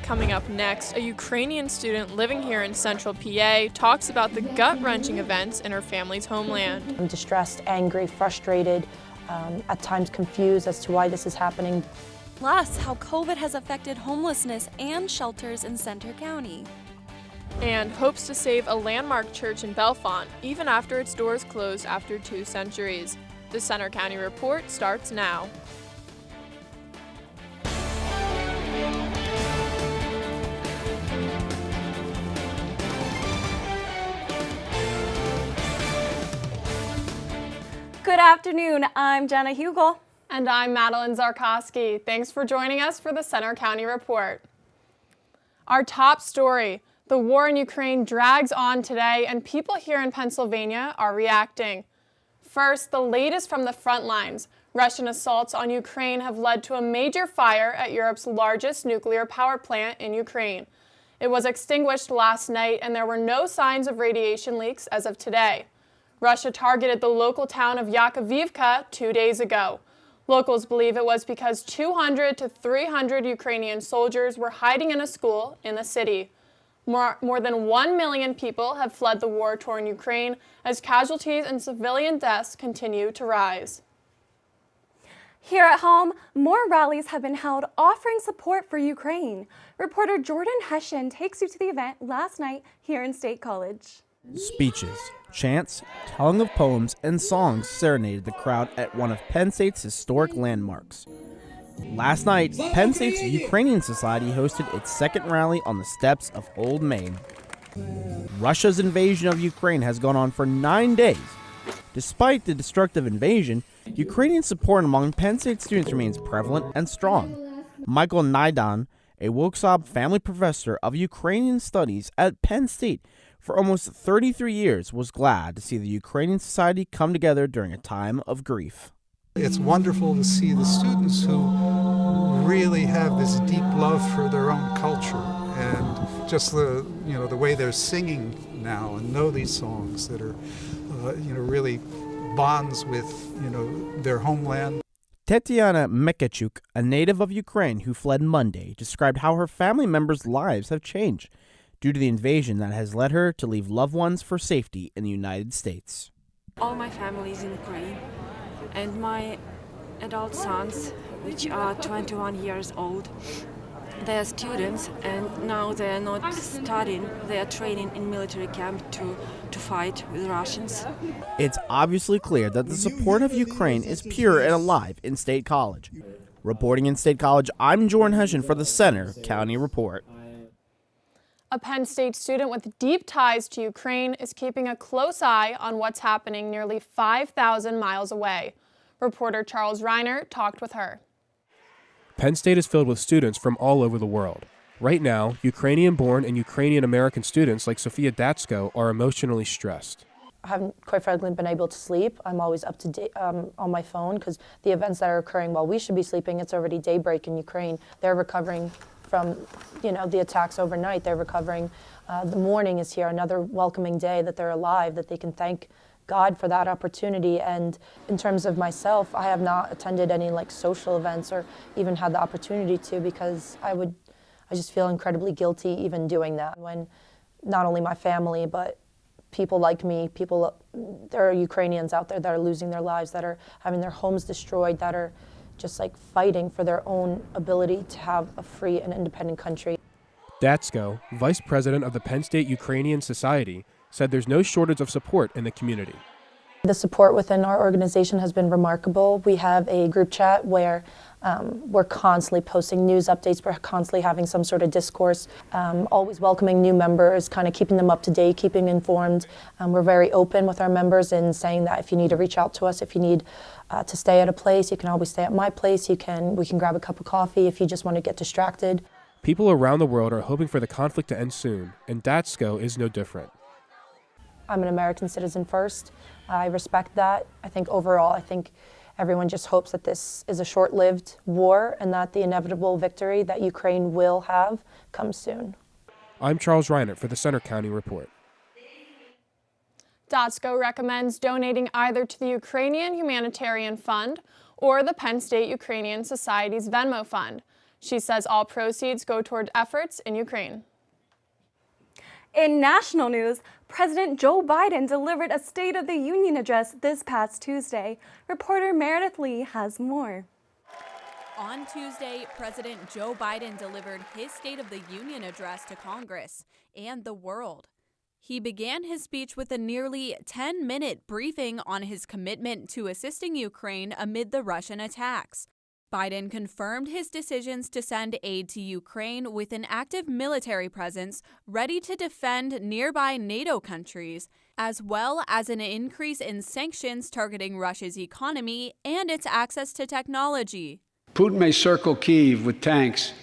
Coming up next, a Ukrainian student living here in central PA talks about the gut-wrenching events in her family's homeland. I'm distressed, angry, frustrated, at times confused as to why this is happening. Plus, how COVID has affected homelessness and shelters in Center County. And hopes to save a landmark church in Bellefonte, even after its doors closed after 2 centuries. The Center County Report starts now. Good afternoon, I'm Jenna Hugel. And I'm Madeline Zarkowski. Thanks for joining us for the Center County Report. Our top story, the war in Ukraine drags on today and people here in Pennsylvania are reacting. First, the latest from the front lines. Russian assaults on Ukraine have led to a major fire at Europe's largest nuclear power plant in Ukraine. It was extinguished last night and there were no signs of radiation leaks as of today. Russia targeted the local town of Yakovivka 2 days ago. Locals believe it was because 200 to 300 Ukrainian soldiers were hiding in a school in the city. More than 1 million people have fled the war-torn Ukraine as casualties and civilian deaths continue to rise. Here at home, more rallies have been held offering support for Ukraine. Reporter Jordan Hession takes you to the event last night here in State College. Speeches, chants, telling of poems, and songs serenaded the crowd at one of Penn State's historic landmarks. Last night, Penn State's Ukrainian Society hosted its second rally on the steps of Old Main. Russia's invasion of Ukraine has gone on for 9 days. Despite the destructive invasion, Ukrainian support among Penn State students remains prevalent and strong. Michael Naidan, a Wilksob family professor of Ukrainian studies at Penn State for almost 33 years, was glad to see the Ukrainian Society come together during a time of grief. It's wonderful to see the students who really have this deep love for their own culture and just the way they're singing now and know these songs that are really bonds with their homeland. Tetiana Mekachuk, a native of Ukraine who fled Monday, described how her family members' lives have changed due to the invasion that has led her to leave loved ones for safety in the United States. All my family is in Ukraine, and my adult sons, which are 21 years old, they are students, and now they are not studying, they are training in military camp to fight with Russians. It's obviously clear that the support of Ukraine is pure and alive in State College. Reporting in State College, I'm Jordan Hession for the Center County Report. A Penn State student with deep ties to Ukraine is keeping a close eye on what's happening nearly 5,000 miles away. Reporter Charles Reiner talked with her. Penn State is filled with students from all over the world. Right now, Ukrainian-born and Ukrainian-American students like Sophia Datsko are emotionally stressed. I haven't, quite frankly, been able to sleep. I'm always up to date on my phone because the events that are occurring while we should be sleeping, it's already daybreak in Ukraine. They're recovering from, the attacks overnight. They're recovering. The morning is here, another welcoming day that they're alive, that they can thank God for that opportunity. And in terms of myself, I have not attended any social events or even had the opportunity to, because I just feel incredibly guilty even doing that when not only my family, but people like me, there are Ukrainians out there that are losing their lives, that are having their homes destroyed, that are just fighting for their own ability to have a free and independent country. Datsko, vice president of the Penn State Ukrainian Society, said there's no shortage of support in the community. The support within our organization has been remarkable. We have a group chat where we're constantly posting news updates, we're constantly having some sort of discourse, always welcoming new members, kind of keeping them up to date, keeping informed. We're very open with our members in saying that if you need to reach out to us, if you need to stay at a place, you can always stay at my place. We can grab a cup of coffee if you just want to get distracted. People around the world are hoping for the conflict to end soon, and Datsko is no different. I'm an American citizen first. I respect that. I think everyone just hopes that this is a short-lived war and that the inevitable victory that Ukraine will have comes soon. I'm Charles Reiner for the Center County Report. Datsko recommends donating either to the Ukrainian Humanitarian Fund or the Penn State Ukrainian Society's Venmo Fund. She says all proceeds go toward efforts in Ukraine. In national news, President Joe Biden delivered a State of the Union address this past Tuesday. Reporter Meredith Lee has more. On Tuesday, President Joe Biden delivered his State of the Union address to Congress and the world. He began his speech with a nearly 10-minute briefing on his commitment to assisting Ukraine amid the Russian attacks. Biden confirmed his decisions to send aid to Ukraine with an active military presence ready to defend nearby NATO countries, as well as an increase in sanctions targeting Russia's economy and its access to technology. Putin may circle Kyiv with tanks,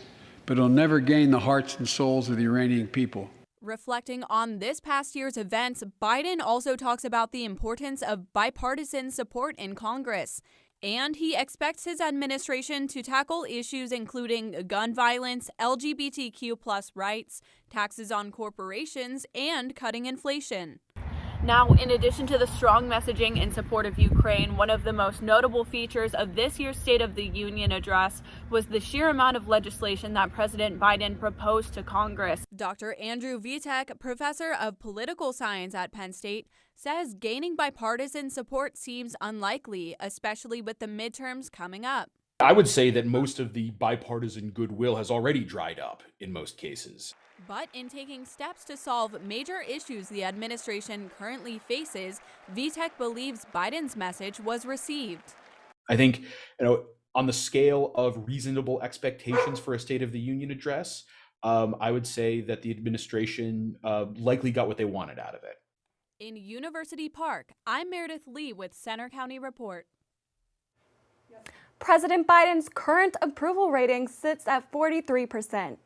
but he'll never gain the hearts and souls of the Iranian people. Reflecting on this past year's events, Biden also talks about the importance of bipartisan support in Congress. And he expects his administration to tackle issues including gun violence, LGBTQ+ rights, taxes on corporations, and cutting inflation. Now, in addition to the strong messaging in support of Ukraine, one of the most notable features of this year's State of the Union address was the sheer amount of legislation that President Biden proposed to Congress. Dr. Andrew Vitek, professor of political science at Penn State, says gaining bipartisan support seems unlikely, especially with the midterms coming up. I would say that most of the bipartisan goodwill has already dried up in most cases. But in taking steps to solve major issues the administration currently faces, Vitek believes Biden's message was received. I think, on the scale of reasonable expectations for a State of the Union address, I would say that the administration likely got what they wanted out of it. In University Park, I'm Meredith Lee with Center County Report. President Biden's current approval rating sits at 43%.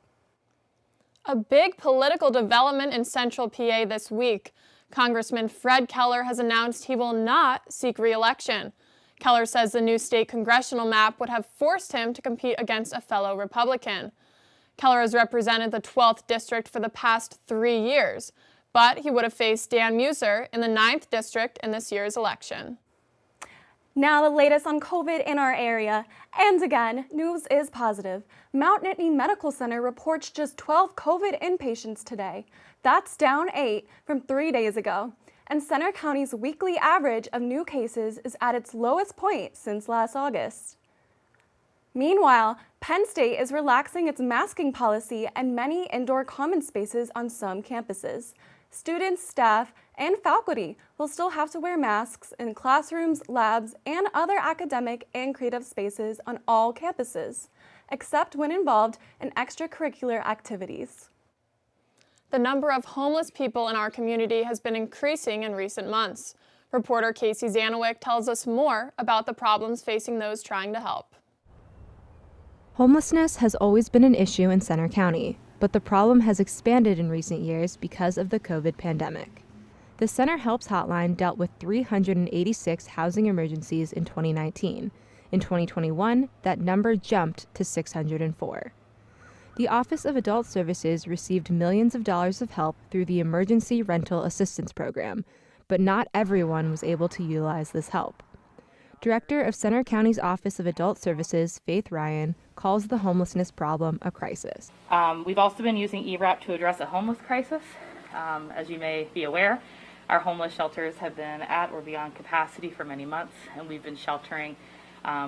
A big political development in Central PA this week. Congressman Fred Keller has announced he will not seek re-election. Keller says the new state congressional map would have forced him to compete against a fellow Republican. Keller has represented the 12th district for the past 3 years, but he would have faced Dan Muser in the 9th district in this year's election. Now the latest on COVID in our area. And again, news is positive. Mount Nittany Medical Center reports just 12 COVID inpatients today. That's down 8 from 3 days ago. And Center County's weekly average of new cases is at its lowest point since last August. Meanwhile, Penn State is relaxing its masking policy and many indoor common spaces on some campuses. Students, staff, and faculty will still have to wear masks in classrooms, labs, and other academic and creative spaces on all campuses, except when involved in extracurricular activities. The number of homeless people in our community has been increasing in recent months. Reporter Casey Zanowick tells us more about the problems facing those trying to help. Homelessness has always been an issue in Center County, but the problem has expanded in recent years because of the COVID pandemic. The Center Helps Hotline dealt with 386 housing emergencies in 2019. In 2021, that number jumped to 604. The Office of Adult Services received millions of dollars of help through the Emergency Rental Assistance Program, but not everyone was able to utilize this help. Director of Center County's Office of Adult Services, Faith Ryan, calls the homelessness problem a crisis. We've also been using ERAP to address a homeless crisis. As you may be aware, our homeless shelters have been at or beyond capacity for many months, and we've been sheltering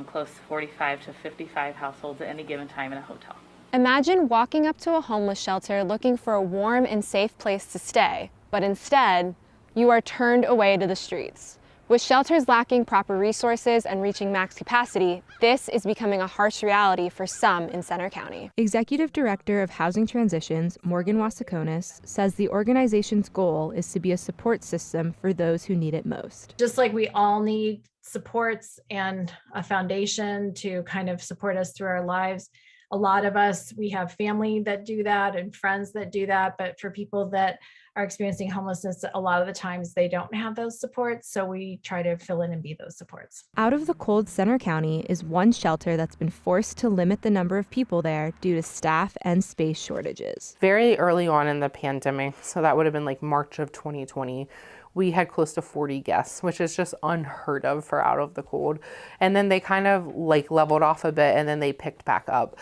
close to 45 to 55 households at any given time in a hotel. Imagine walking up to a homeless shelter looking for a warm and safe place to stay, but instead, you are turned away to the streets. With shelters lacking proper resources and reaching max capacity, this is becoming a harsh reality for some in Center County. Executive Director of Housing Transitions, Morgan Wasakonis, says the organization's goal is to be a support system for those who need it most. Just like we all need supports and a foundation to kind of support us through our lives, a lot of us, we have family that do that and friends that do that, but for people that are experiencing homelessness, a lot of the times they don't have those supports, so we try to fill in and be those supports. Out of the cold Center County is one shelter that's been forced to limit the number of people there due to staff and space shortages. Very early on in the pandemic, so that would have been like March of 2020, we had close to 40 guests, which is just unheard of for Out of the Cold. And then they kind of like leveled off a bit and then they picked back up.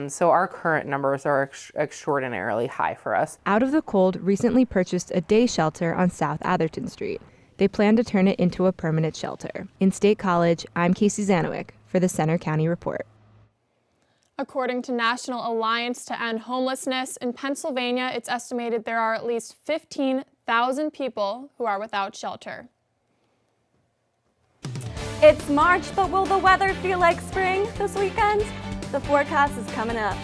So our current numbers are extraordinarily high for us. Out of the Cold recently purchased a day shelter on South Atherton Street. They plan to turn it into a permanent shelter. In State College, I'm Casey Zanowick for the Center County Report. According to National Alliance to End Homelessness, in Pennsylvania, it's estimated there are at least 15,000 people who are without shelter. It's March, but will the weather feel like spring this weekend? The forecast is coming up.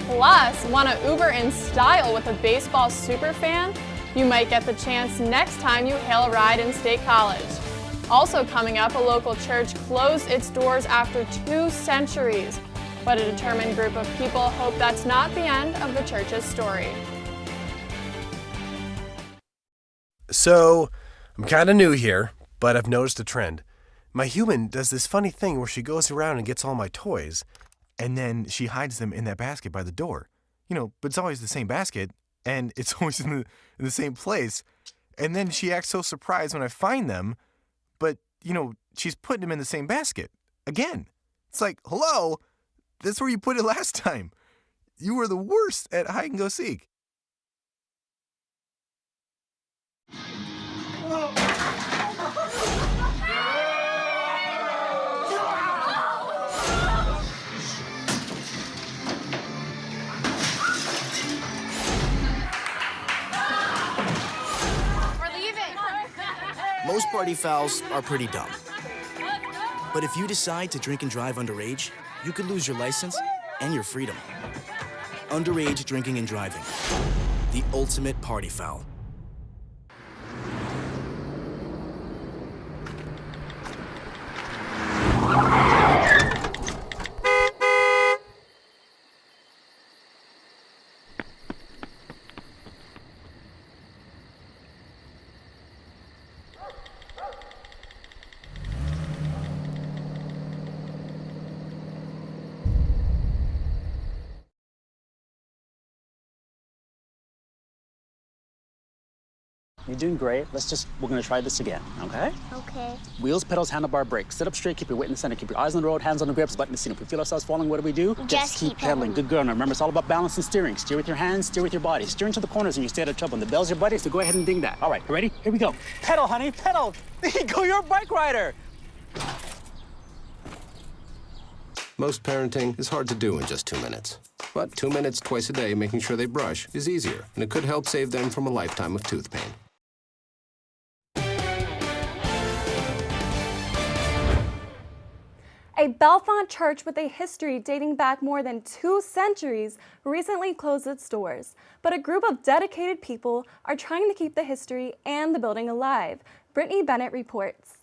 Plus, want to Uber in style with a baseball superfan? You might get the chance next time you hail a ride in State College. Also coming up, a local church closed its doors after 2 centuries. But a determined group of people hope that's not the end of the church's story. So, I'm kind of new here, but I've noticed a trend. My human does this funny thing where she goes around and gets all my toys, and then she hides them in that basket by the door. But it's always the same basket, and it's always in the same place. And then she acts so surprised when I find them, but, she's putting them in the same basket. Again. It's like, hello? That's where you put it last time. You were the worst at hide and go seek. Most party fouls are pretty dumb. But if you decide to drink and drive underage, you could lose your license and your freedom. Underage drinking and driving. The ultimate party foul. You're doing great. We're gonna try this again, okay? Okay. Wheels, pedals, handlebar, brakes. Sit up straight, keep your weight in the center, keep your eyes on the road, hands on the grips, button the seat. If we feel ourselves falling, what do? Just keep pedaling. Good girl. Now remember, it's all about balance and steering. Steer with your hands, steer with your body. Steer into the corners and you stay out of trouble. And the bell's your buddy, so go ahead and ding that. All right, you ready? Here we go. Pedal, honey, pedal. There you go, you're a bike rider. Most parenting is hard to do in just 2 minutes. But 2 minutes twice a day making sure they brush is easier, and it could help save them from a lifetime of tooth pain. A Bellefonte church with a history dating back more than 2 centuries recently closed its doors, but a group of dedicated people are trying to keep the history and the building alive. Brittany Bennett reports.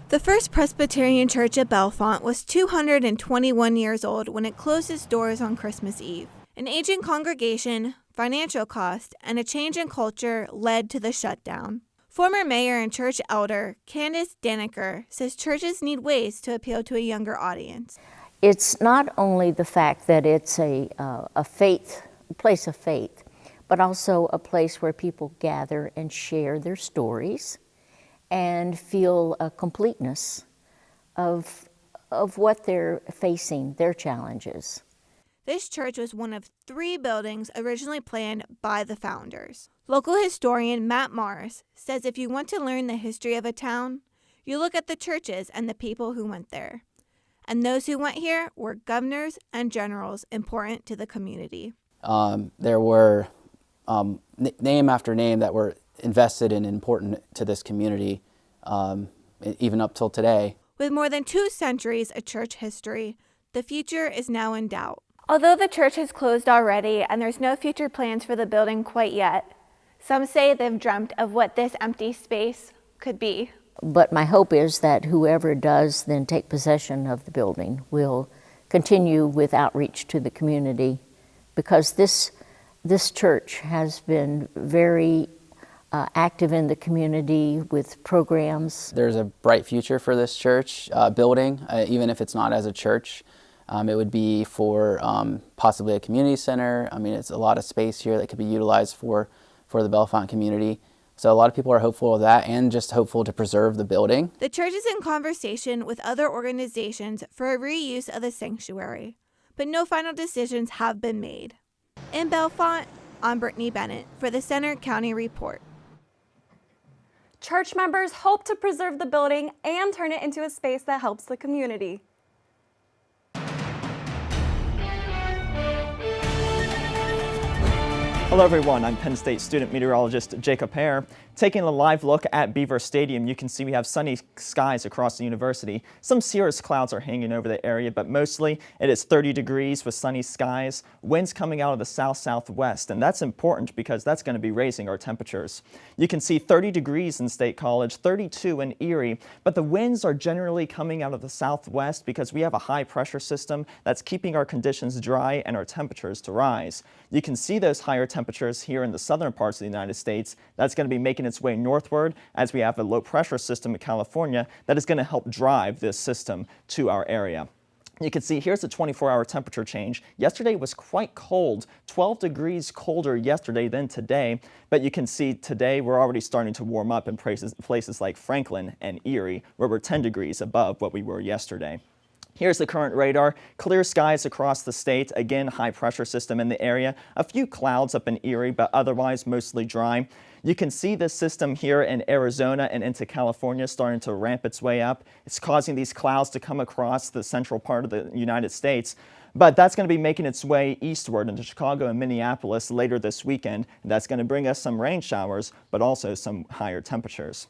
The First Presbyterian Church at Bellefonte was 221 years old when it closed its doors on Christmas Eve. An aging congregation, financial cost, and a change in culture led to the shutdown. Former mayor and church elder Candace Daniker says churches need ways to appeal to a younger audience. It's not only the fact that it's a place of faith, but also a place where people gather and share their stories and feel a completeness of what they're facing, their challenges. This church was one of 3 buildings originally planned by the founders. Local historian Matt Morris says if you want to learn the history of a town, you look at the churches and the people who went there. And those who went here were governors and generals important to the community. There were name after name that were invested and important to this community, even up till today. With more than 2 centuries of church history, the future is now in doubt. Although the church has closed already and there's no future plans for the building quite yet, some say they've dreamt of what this empty space could be. But my hope is that whoever does then take possession of the building will continue with outreach to the community, because this church has been very active in the community with programs. There's a bright future for this church building, even if it's not as a church. It would be for possibly a community center. I mean, it's a lot of space here that could be utilized for for the Bellefonte community. So a lot of people are hopeful of that and just hopeful to preserve the building. The church is in conversation with other organizations for a reuse of the sanctuary, but no final decisions have been made. In Bellefonte, I'm Brittany Bennett for the Center County Report. Church members hope to preserve the building and turn it into a space that helps the community. Hello everyone, I'm Penn State student meteorologist Jacob Hare. Taking a live look at Beaver Stadium, you can see we have sunny skies across the university. Some cirrus clouds are hanging over the area, but mostly it is 30 degrees with sunny skies, winds coming out of the south-southwest, and that's important because that's going to be raising our temperatures. You can see 30 degrees in State College, 32 in Erie, but the winds are generally coming out of the southwest because we have a high pressure system that's keeping our conditions dry and our temperatures to rise. You can see those higher temperatures here in the southern parts of the United States. That's going to be making its way northward as we have a low pressure system in California that is going to help drive this system to our area. You can see here's the 24-hour temperature change. Yesterday was quite cold, 12 degrees colder yesterday than today, but you can see today we're already starting to warm up in places like Franklin and Erie, where we're 10 degrees above what we were yesterday. Here's the current radar. Clear skies across the state. Again, high pressure system in the area. A few clouds up in Erie, but otherwise mostly dry. You can see this system here in Arizona and into California starting to ramp its way up. It's causing these clouds to come across the central part of the United States. But that's going to be making its way eastward into Chicago and Minneapolis later this weekend. That's going to bring us some rain showers, but also some higher temperatures.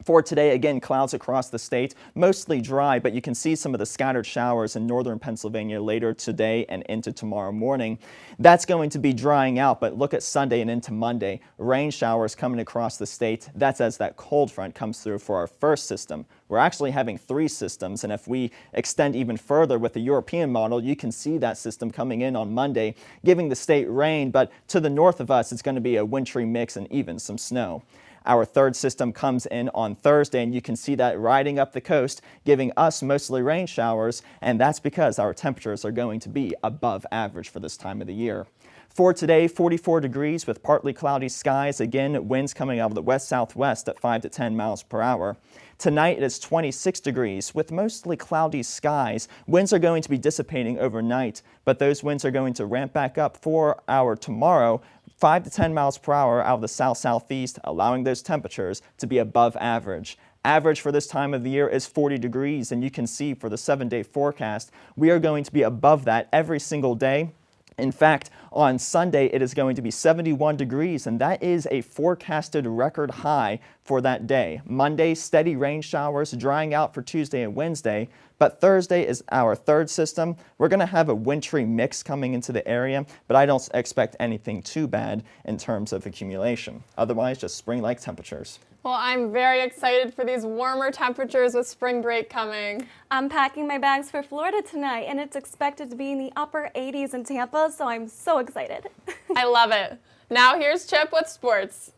For today, again, clouds across the state, mostly dry, but you can see some of the scattered showers in northern Pennsylvania later today and into tomorrow morning. That's going to be drying out, but look at Sunday and into Monday. Rain showers coming across the state. That's as that cold front comes through for our first system. We're actually having 3 systems, and if we extend even further with the European model, you can see that system coming in on Monday, giving the state rain, but to the north of us, it's going to be a wintry mix and even some snow. Our third system comes in on Thursday, and you can see that riding up the coast, giving us mostly rain showers, and that's because our temperatures are going to be above average for this time of the year. For today, 44 degrees with partly cloudy skies. Again, winds coming out of the west-southwest at 5 to 10 miles per hour. Tonight, it is 26 degrees with mostly cloudy skies. Winds are going to be dissipating overnight, but those winds are going to ramp back up for our tomorrow, 5 to 10 miles per hour out of the south-southeast, allowing those temperatures to be above average. Average for this time of the year is 40 degrees, and you can see for the 7-day forecast, we are going to be above that every single day. In fact, on Sunday, it is going to be 71 degrees, and that is a forecasted record high for that day. Monday, steady rain showers drying out for Tuesday and Wednesday, but Thursday is our third system. We're going to have a wintry mix coming into the area, but I don't expect anything too bad in terms of accumulation. Otherwise, just spring-like temperatures. Well, I'm very excited for these warmer temperatures with spring break coming. I'm packing my bags for Florida tonight, and it's expected to be in the upper 80s in Tampa, so I'm so excited. I love it. Now here's Chip with sports.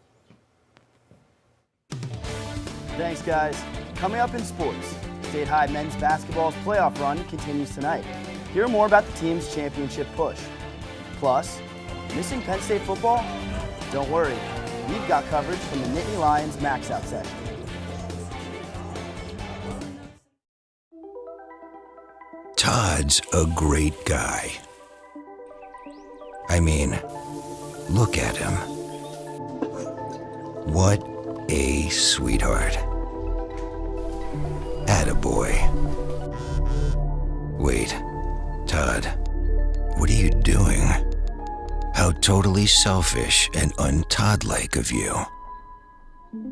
Thanks, guys. Coming up in sports, State High men's basketball's playoff run continues tonight. Hear more about the team's championship push. Plus, missing Penn State football? Don't worry. We've got coverage from the Nittany Lions Max Out session. Todd's a great guy. I mean, look at him. What a sweetheart. Attaboy. Wait, Todd, what are you doing? How totally selfish and un-Todd-like of you.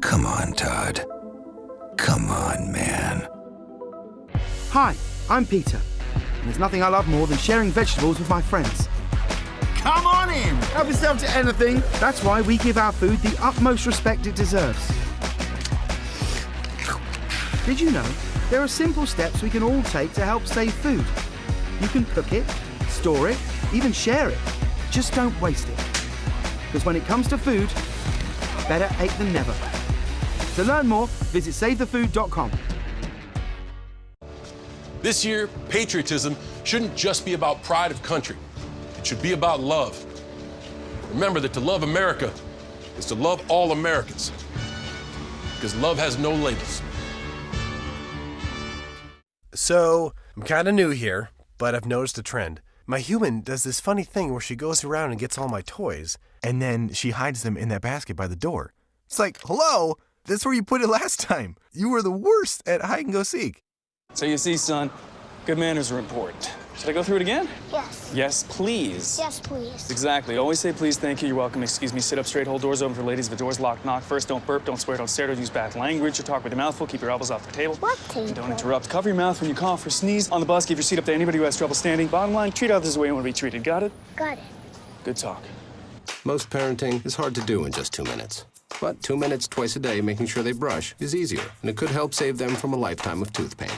Come on, Todd. Come on, man. Hi, I'm Peter. And there's nothing I love more than sharing vegetables with my friends. Come on in! Help yourself to anything. That's why we give our food the utmost respect it deserves. Did you know there are simple steps we can all take to help save food? You can cook it, store it, even share it. Just don't waste it. Because when it comes to food, better ate than never. To learn more, visit SaveTheFood.com. This year, patriotism shouldn't just be about pride of country. It should be about love. Remember that to love America is to love all Americans, because love has no labels. So, I'm kind of new here, but I've noticed a trend. My human does this funny thing where she goes around and gets all my toys, and then she hides them in that basket by the door. It's like, hello, that's where you put it last time. You were the worst at hide and go seek. So you see, son, good manners are important. Should I go through it again? Yes. Yes, please. Yes, please. Exactly. Always say please, thank you, you're welcome, excuse me, sit up straight, hold doors open for ladies. If the door's locked, knock first. Don't burp, don't swear, don't stare, don't use bad language, or talk with your mouth full. Keep your elbows off the table. What table? And don't interrupt. Cover your mouth when you cough or sneeze. On the bus, give your seat up to anybody who has trouble standing. Bottom line, treat others the way you want to be treated. Got it? Got it. Good talk. Most parenting is hard to do in just 2 minutes. But 2 minutes twice a day making sure they brush is easier, and it could help save them from a lifetime of tooth pain.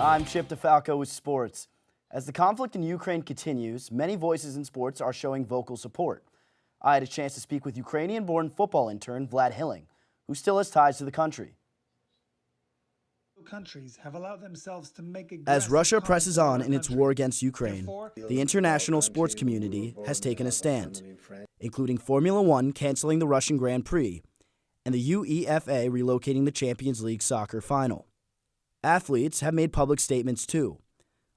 I'm Chip DeFalco with sports. As the conflict in Ukraine continues, many voices in sports are showing vocal support. I had a chance to speak with Ukrainian-born football intern Vlad Hilling, who still has ties to the country. Countries have allowed themselves to make As Russia presses on in its war against Ukraine, the international sports community has taken a stand, including Formula One canceling the Russian Grand Prix and the UEFA relocating the Champions League soccer final. Athletes have made public statements too,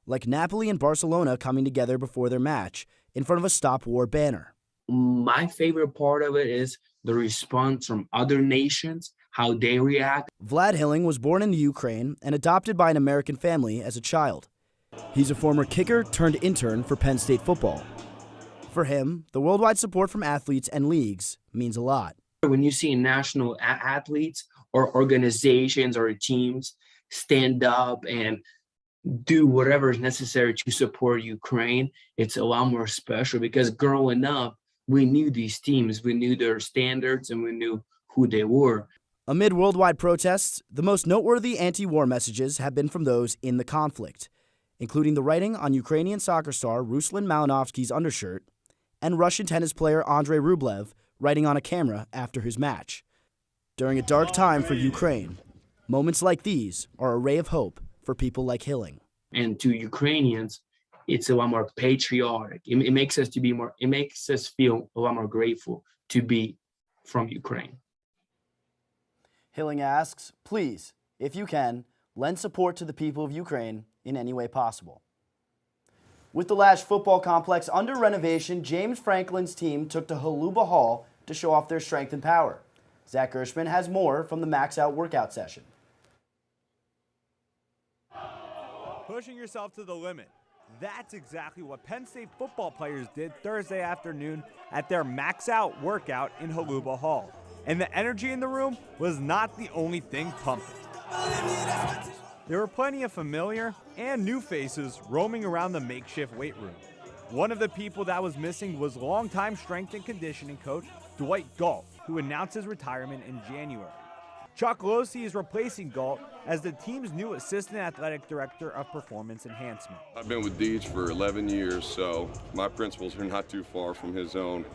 like Napoli and Barcelona coming together before their match in front of a Stop War banner. My favorite part of it is the response from other nations, how they react. Vlad Hilling was born in the Ukraine and adopted by an American family as a child. He's a former kicker turned intern for Penn State football. For him, the worldwide support from athletes and leagues means a lot. When you see national athletes or organizations or teams stand up and do whatever is necessary to support Ukraine, it's a lot more special because growing up, we knew these teams, we knew their standards, and we knew who they were. Amid worldwide protests, the most noteworthy anti-war messages have been from those in the conflict, including the writing on Ukrainian soccer star Ruslan Malinovsky's undershirt and Russian tennis player Andrei Rublev writing on a camera after his match. During a dark time for Ukraine, moments like these are a ray of hope for people like Hilling. And to Ukrainians, it's a lot more patriotic. It makes us feel a lot more grateful to be from Ukraine. Hilling asks, please, if you can, lend support to the people of Ukraine in any way possible. With the Lash football complex under renovation, James Franklin's team took to Holuba Hall to show off their strength and power. Zach Gershman has more from the Max Out workout session. Pushing yourself to the limit. That's exactly what Penn State football players did Thursday afternoon at their Max Out workout in Holuba Hall. And the energy in the room was not the only thing pumping. There were plenty of familiar and new faces roaming around the makeshift weight room. One of the people that was missing was longtime strength and conditioning coach Dwight Galt, who announced his retirement in January. Chuck Losey is replacing Galt as the team's new assistant athletic director of performance enhancement. I've been with Deej for 11 years, so my principles are not too far from his own.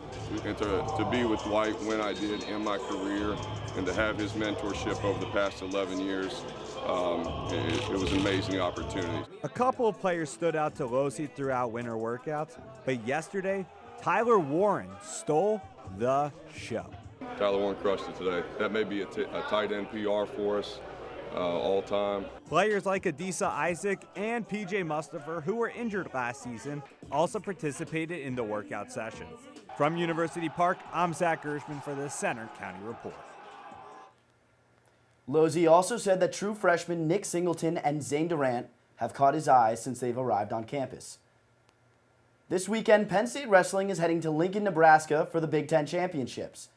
And to be with Dwight when I did in my career and to have his mentorship over the past 11 years, it was an amazing opportunity. A couple of players stood out to Losey throughout winter workouts, but yesterday, Tyler Warren stole the show. Tyler Warren crushed it today. That may be a tight end PR for us all time. Players like Adisa Isaac and PJ Mustafer, who were injured last season, also participated in the workout session. From University Park, I'm Zach Gershman for the Center County Report. Losey also said that true freshmen Nick Singleton and Zane Durant have caught his eye since they've arrived on campus. This weekend, Penn State Wrestling is heading to Lincoln, Nebraska for the Big Ten Championships.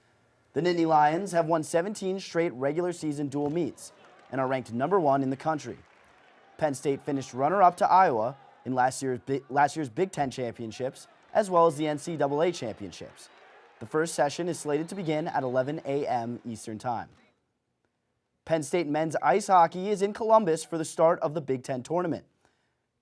The Nittany Lions have won 17 straight regular season dual meets and are ranked #1 in the country. Penn State finished runner-up to Iowa in last year's Big Ten Championships, as well as the NCAA Championships. The first session is slated to begin at 11 a.m. Eastern Time. Penn State men's ice hockey is in Columbus for the start of the Big Ten tournament.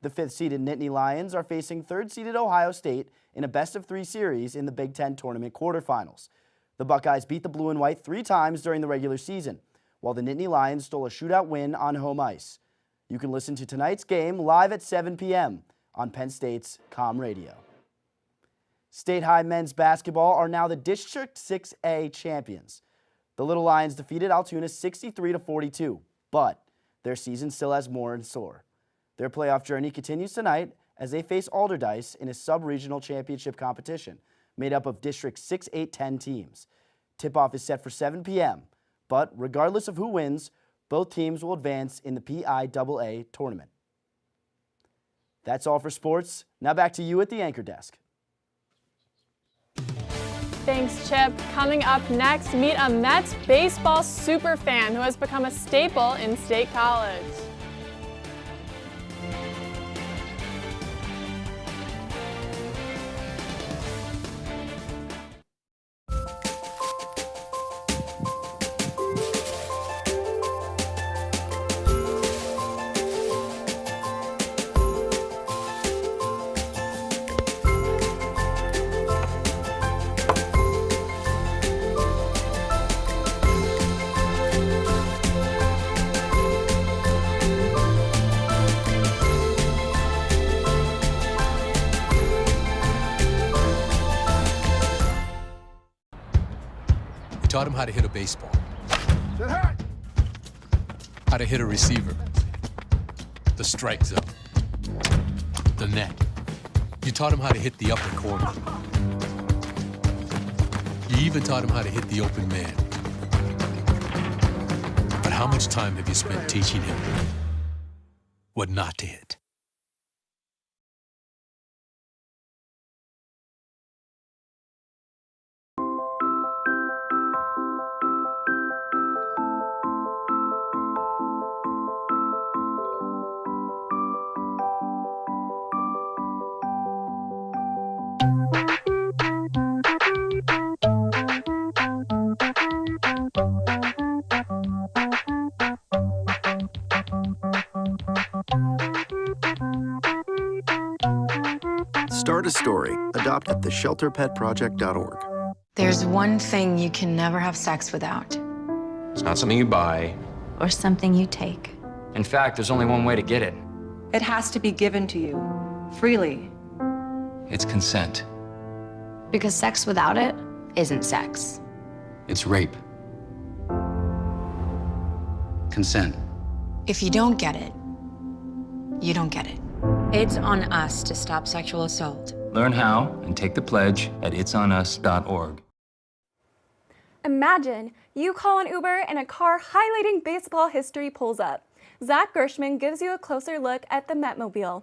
The 5th-seeded Nittany Lions are facing 3rd-seeded Ohio State in a best-of-3 series in the Big Ten tournament quarterfinals. The Buckeyes beat the Blue and White 3 times during the regular season, while the Nittany Lions stole a shootout win on home ice. You can listen to tonight's game live at 7 p.m. on Penn State's Com Radio. State High men's basketball are now the District 6A champions. The Little Lions defeated Altoona 63-42, but their season still has more in store. Their playoff journey continues tonight as they face Alderdice in a sub-regional championship competition made up of District 6, 8, 10 teams. Tip-off is set for 7 p.m., but regardless of who wins, both teams will advance in the PIAA tournament. That's all for sports. Now back to you at the anchor desk. Thanks, Chip. Coming up next, meet a Mets baseball superfan who has become a staple in State College. Taught him how to hit a baseball, how to hit a receiver, the strike zone, the net. You taught him how to hit the upper corner. You even taught him how to hit the open man. But how much time have you spent teaching him what not to hit? Start a story. Adopt at theshelterpetproject.org. There's one thing you can never have sex without. It's not something you buy. Or something you take. In fact, there's only one way to get it. It has to be given to you, freely. It's consent. Because sex without it isn't sex. It's rape. Consent. If you don't get it, you don't get it. It's on us to stop sexual assault. Learn how and take the pledge at itsonus.org. Imagine you call an Uber and a car highlighting baseball history pulls up. Zach Gershman gives you a closer look at the Metmobile.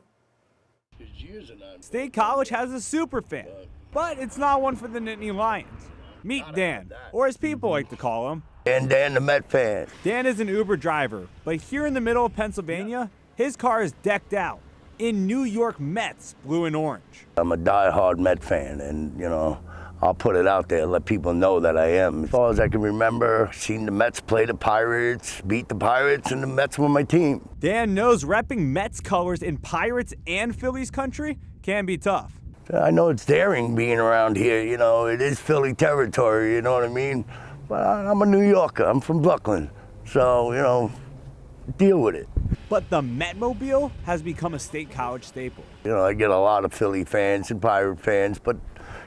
State College has a super fan, but it's not one for the Nittany Lions. Meet Dan, or as people like to call him, Dan the Met fan. Dan is an Uber driver, but here in the middle of Pennsylvania, his car is decked out in New York Mets blue and orange. I'm a diehard Met fan, and, you know, I'll put it out there, let people know that I am. As far as I can remember, seen the Mets play the Pirates, beat the Pirates, and the Mets were my team. Dan knows repping Mets colors in Pirates and Phillies country can be tough. I know it's daring being around here, you know, it is Philly territory, you know what I mean? But I'm a New Yorker, I'm from Brooklyn, so, you know, deal with it. But the Metmobile has become a State College staple. You know, I get a lot of Philly fans and Pirate fans, but,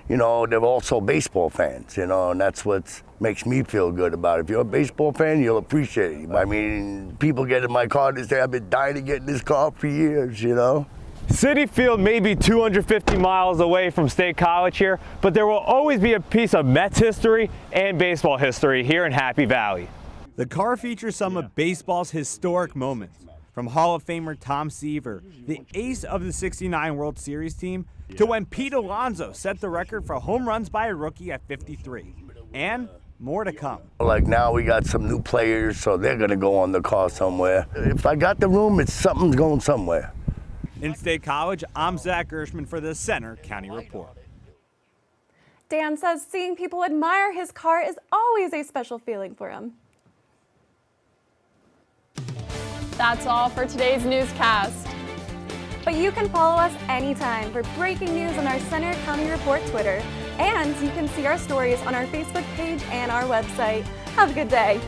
you know, they're also baseball fans, you know, and that's what makes me feel good about it. If you're a baseball fan, you'll appreciate it. I mean, people get in my car, they say, I've been dying to get in this car for years, you know? Citi Field may be 250 miles away from State College here, but there will always be a piece of Mets history and baseball history here in Happy Valley. The car features some of baseball's historic moments, from Hall of Famer Tom Seaver, the ace of the '69 World Series team, to when Pete Alonso set the record for home runs by a rookie at 53. And more to come. Like now we got some new players, so they're gonna go on the car somewhere. If I got the room, it's something's going somewhere. In State College, I'm Zach Gershman for the Center County Report. Dan says seeing people admire his car is always a special feeling for him. That's all for today's newscast. But you can follow us anytime for breaking news on our Center County Report Twitter. And you can see our stories on our Facebook page and our website. Have a good day.